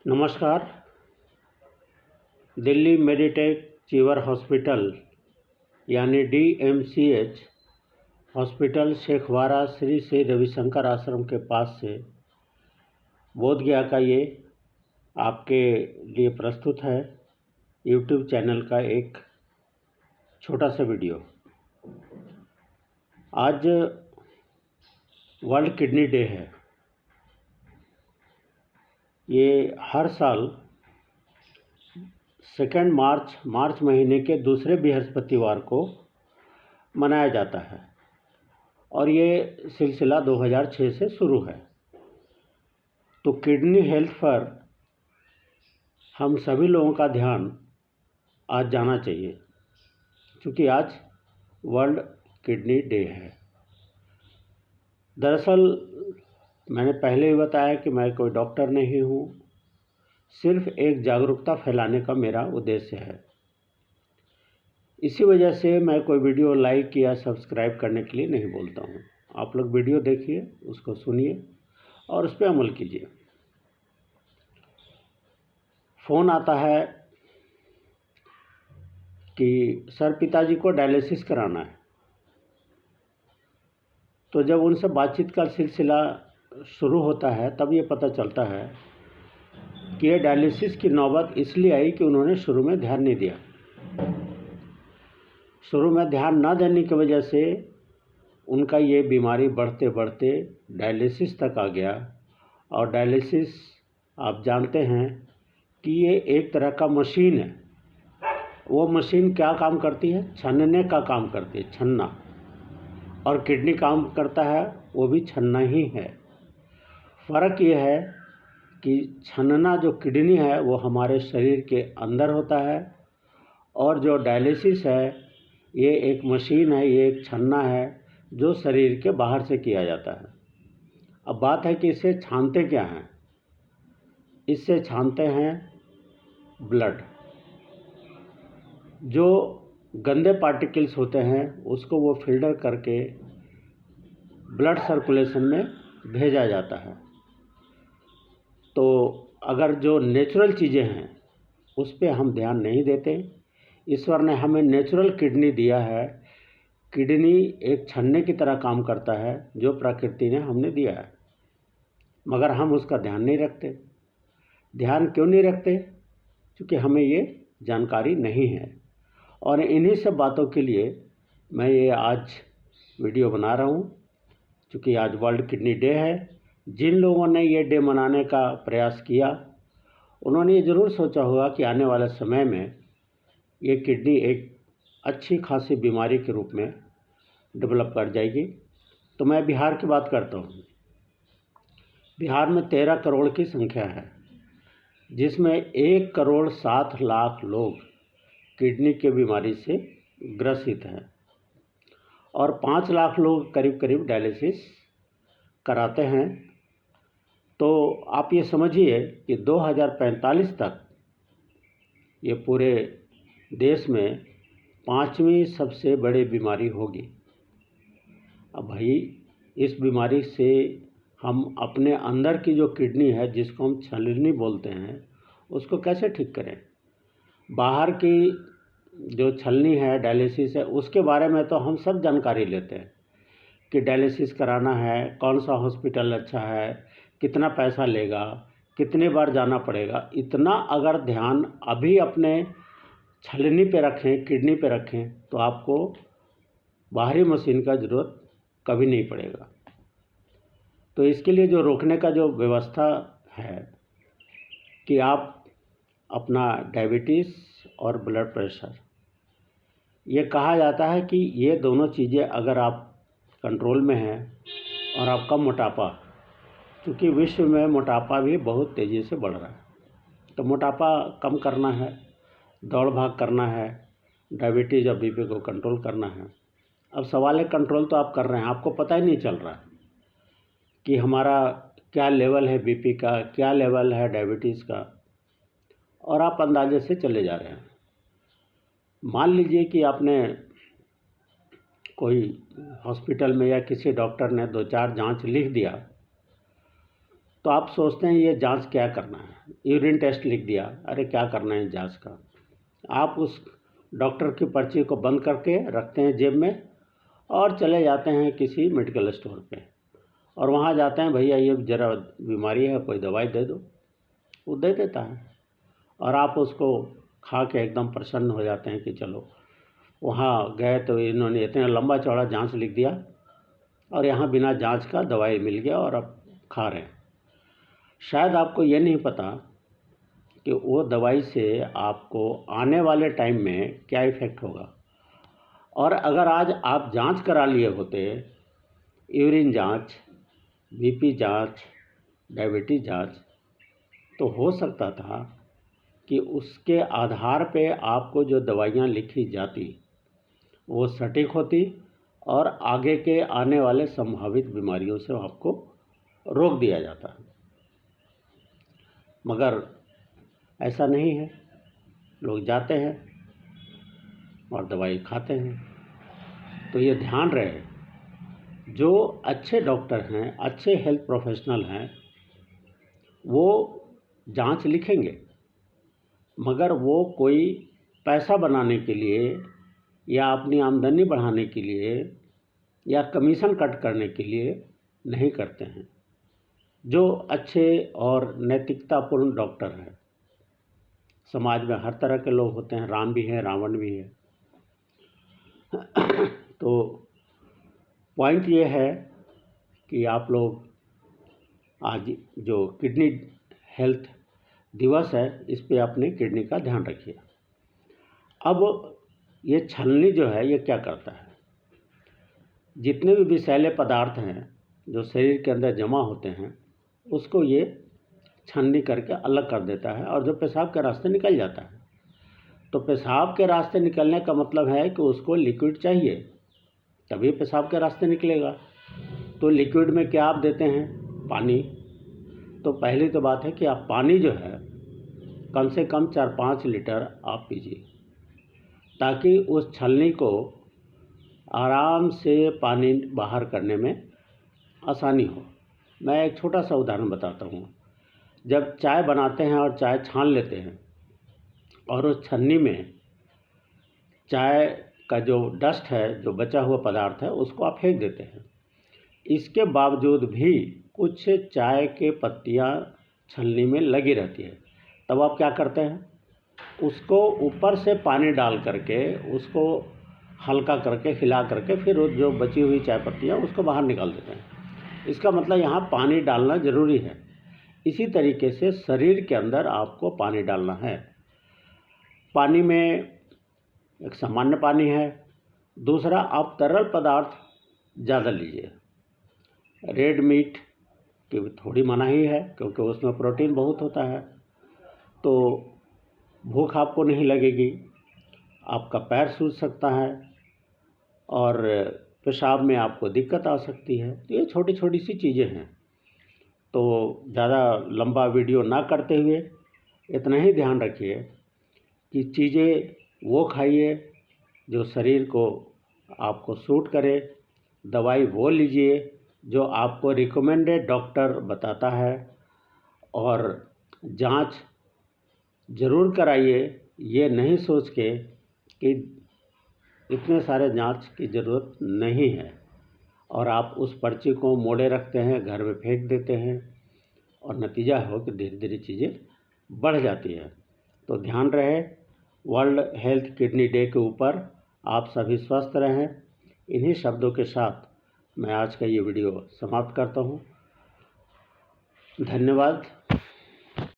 नमस्कार। Delhi Meditech चीवर hospital यानी DMCH hospital शेखवारा Shri Shri Ravishankar आश्रम के पास से बोधगया का ये आपके लिए प्रस्तुत है YouTube चैनल का एक छोटा सा वीडियो। आज वर्ल्ड किडनी डे है। ये हर साल 2 मार्च महीने के दूसरे बृहस्पतिवार को मनाया जाता है और ये सिलसिला 2006 से शुरू है। तो किडनी हेल्थ पर हम सभी लोगों का ध्यान आज जाना चाहिए, क्योंकि आज वर्ल्ड किडनी डे है। दरअसल मैंने पहले ही बताया कि मैं कोई डॉक्टर नहीं हूँ, सिर्फ एक जागरूकता फैलाने का मेरा उद्देश्य है। इसी वजह से मैं कोई वीडियो लाइक या सब्सक्राइब करने के लिए नहीं बोलता हूँ। आप लोग वीडियो देखिए, उसको सुनिए और उस पर अमल कीजिए। फ़ोन आता है कि सर पिताजी को डायलिसिस कराना है, तो जब उनसे बातचीत का सिलसिला शुरू होता है तब ये पता चलता है कि ये डायलिसिस की नौबत इसलिए आई कि उन्होंने शुरू में ध्यान नहीं दिया। शुरू में ध्यान न देने की वजह से उनका ये बीमारी बढ़ते बढ़ते डायलिसिस तक आ गया। और डायलिसिस आप जानते हैं कि ये एक तरह का मशीन है। वो मशीन क्या काम करती है? छनने का काम करती है, छनना। और किडनी काम करता है, वो भी छनना ही है। फ़र्क ये है कि छनना जो किडनी है वो हमारे शरीर के अंदर होता है, और जो डायलिसिस है ये एक मशीन है, ये एक छन्ना है जो शरीर के बाहर से किया जाता है। अब बात है कि इसे छानते क्या हैं? इससे छानते हैं ब्लड। जो गंदे पार्टिकल्स होते हैं उसको वो फिल्टर करके ब्लड सर्कुलेशन में भेजा जाता है। तो अगर जो नेचुरल चीज़ें हैं उस पर हम ध्यान नहीं देते। ईश्वर ने हमें नेचुरल किडनी दिया है। किडनी एक छन्ने की तरह काम करता है जो प्रकृति ने हमने दिया है, मगर हम उसका ध्यान नहीं रखते। ध्यान क्यों नहीं रखते? क्योंकि हमें ये जानकारी नहीं है। और इन्हीं सब बातों के लिए मैं ये आज वीडियो बना रहा हूँ, क्योंकि आज वर्ल्ड किडनी डे है। जिन लोगों ने ये डे मनाने का प्रयास किया उन्होंने ये ज़रूर सोचा होगा कि आने वाले समय में ये किडनी एक अच्छी खासी बीमारी के रूप में डेवलप कर जाएगी। तो मैं बिहार की बात करता हूँ। बिहार में 13 करोड़ की संख्या है, जिसमें 1,07,00,000 लोग किडनी की बीमारी से ग्रसित हैं और 5 लाख लोग करीब करीब डायलिसिस कराते हैं। तो आप ये समझिए कि 2045 तक ये पूरे देश में 5वीं सबसे बड़ी बीमारी होगी। अब भाई, इस बीमारी से हम अपने अंदर की जो किडनी है, जिसको हम छलनी बोलते हैं, उसको कैसे ठीक करें? बाहर की जो छलनी है, डायलिसिस है, उसके बारे में तो हम सब जानकारी लेते हैं कि डायलिसिस कराना है, कौन सा हॉस्पिटल अच्छा है, कितना पैसा लेगा, कितने बार जाना पड़ेगा। इतना अगर ध्यान अभी अपने छलनी पे रखें, किडनी पे रखें, तो आपको बाहरी मशीन का ज़रूरत कभी नहीं पड़ेगा। तो इसके लिए जो रोकने का जो व्यवस्था है कि आप अपना डायबिटीज़ और ब्लड प्रेशर, ये कहा जाता है कि ये दोनों चीज़ें अगर आप कंट्रोल में हैं, और आपका मोटापा, क्योंकि विश्व में मोटापा भी बहुत तेज़ी से बढ़ रहा है, तो मोटापा कम करना है, दौड़ भाग करना है, डायबिटीज़ और बीपी को कंट्रोल करना है। अब सवाल है, कंट्रोल तो आप कर रहे हैं, आपको पता ही नहीं चल रहा कि हमारा क्या लेवल है बीपी का, क्या लेवल है डायबिटीज़ का, और आप अंदाजे से चले जा रहे हैं। मान लीजिए कि आपने कोई हॉस्पिटल में या किसी डॉक्टर ने 2-4 जांच लिख दिया, तो आप सोचते हैं ये जांच क्या करना है, यूरिन टेस्ट लिख दिया, अरे क्या करना है जांच का। आप उस डॉक्टर की पर्ची को बंद करके रखते हैं जेब में और चले जाते हैं किसी मेडिकल स्टोर पे, और वहाँ जाते हैं, भैया ये ज़रा बीमारी है, कोई दवाई दे दो। वो दे देता है और आप उसको खा के एकदम प्रसन्न हो जाते हैं कि चलो वहाँ गए तो इन्होंने इतना लंबा चौड़ा जांच लिख दिया और यहाँ बिना जांच का दवाई मिल गया और अब खा रहे हैं। शायद आपको ये नहीं पता कि वो दवाई से आपको आने वाले टाइम में क्या इफ़ेक्ट होगा। और अगर आज आप जांच करा लिए होते, यूरिन जांच, बीपी जांच, डायबिटीज जांच, तो हो सकता था कि उसके आधार पे आपको जो दवाइयाँ लिखी जाती वो सटीक होती और आगे के आने वाले संभावित बीमारियों से आपको रोक दिया जाता है। मगर ऐसा नहीं है, लोग जाते हैं और दवाई खाते हैं। तो ये ध्यान रहे, जो अच्छे डॉक्टर हैं, अच्छे हेल्थ प्रोफेशनल हैं, वो जांच लिखेंगे, मगर वो कोई पैसा बनाने के लिए या अपनी आमदनी बढ़ाने के लिए या कमीशन कट करने के लिए नहीं करते हैं। जो अच्छे और नैतिकतापूर्ण डॉक्टर हैं, समाज में हर तरह के लोग होते हैं, राम भी हैं, रावण भी है। तो पॉइंट ये है कि आप लोग आज जो किडनी हेल्थ दिवस है, इस पे अपनी किडनी का ध्यान रखिए। अब ये छलनी जो है ये क्या करता है, जितने भी विषैले पदार्थ हैं जो शरीर के अंदर जमा होते हैं उसको ये छलनी करके अलग कर देता है और जो पेशाब के रास्ते निकल जाता है। तो पेशाब के रास्ते निकलने का मतलब है कि उसको लिक्विड चाहिए, तभी पेशाब के रास्ते निकलेगा। तो लिक्विड में क्या आप देते हैं, पानी। तो पहली तो बात है कि आप पानी जो है कम से कम 4-5 लीटर आप पीजिए, ताकि उस छलनी को आराम से पानी बाहर करने में आसानी हो। मैं एक छोटा सा उदाहरण बताता हूँ। जब चाय बनाते हैं और चाय छान लेते हैं और उस छन्नी में चाय का जो डस्ट है, जो बचा हुआ पदार्थ है, उसको आप फेंक देते हैं। इसके बावजूद भी कुछ चाय के पत्तियाँ छलनी में लगी रहती है। तब आप क्या करते हैं, उसको ऊपर से पानी डाल करके उसको हल्का करके हिला करके फिर जो बची हुई चाय पत्तियाँ उसको बाहर निकाल देते हैं। इसका मतलब यहाँ पानी डालना ज़रूरी है। इसी तरीके से शरीर के अंदर आपको पानी डालना है। पानी में एक सामान्य पानी है, दूसरा आप तरल पदार्थ ज़्यादा लीजिए। रेड मीट की थोड़ी मनाही है क्योंकि उसमें प्रोटीन बहुत होता है, तो भूख आपको नहीं लगेगी, आपका पैर सूज सकता है और पेशाब में आपको दिक्कत आ सकती है। तो ये छोटी छोटी सी चीज़ें हैं। तो ज़्यादा लंबा वीडियो ना करते हुए इतना ही ध्यान रखिए कि चीज़ें वो खाइए जो शरीर को आपको सूट करे, दवाई वो लीजिए जो आपको रिकमेंडेड डॉक्टर बताता है, और जांच ज़रूर कराइए। ये नहीं सोच के कि इतने सारे जांच की ज़रूरत नहीं है और आप उस पर्ची को मोड़े रखते हैं, घर में फेंक देते हैं और नतीजा हो कि धीरे धीरे चीज़ें बढ़ जाती है। तो ध्यान रहे, वर्ल्ड हेल्थ किडनी डे के ऊपर आप सभी स्वस्थ रहें। इन्हीं शब्दों के साथ मैं आज का ये वीडियो समाप्त करता हूँ। धन्यवाद।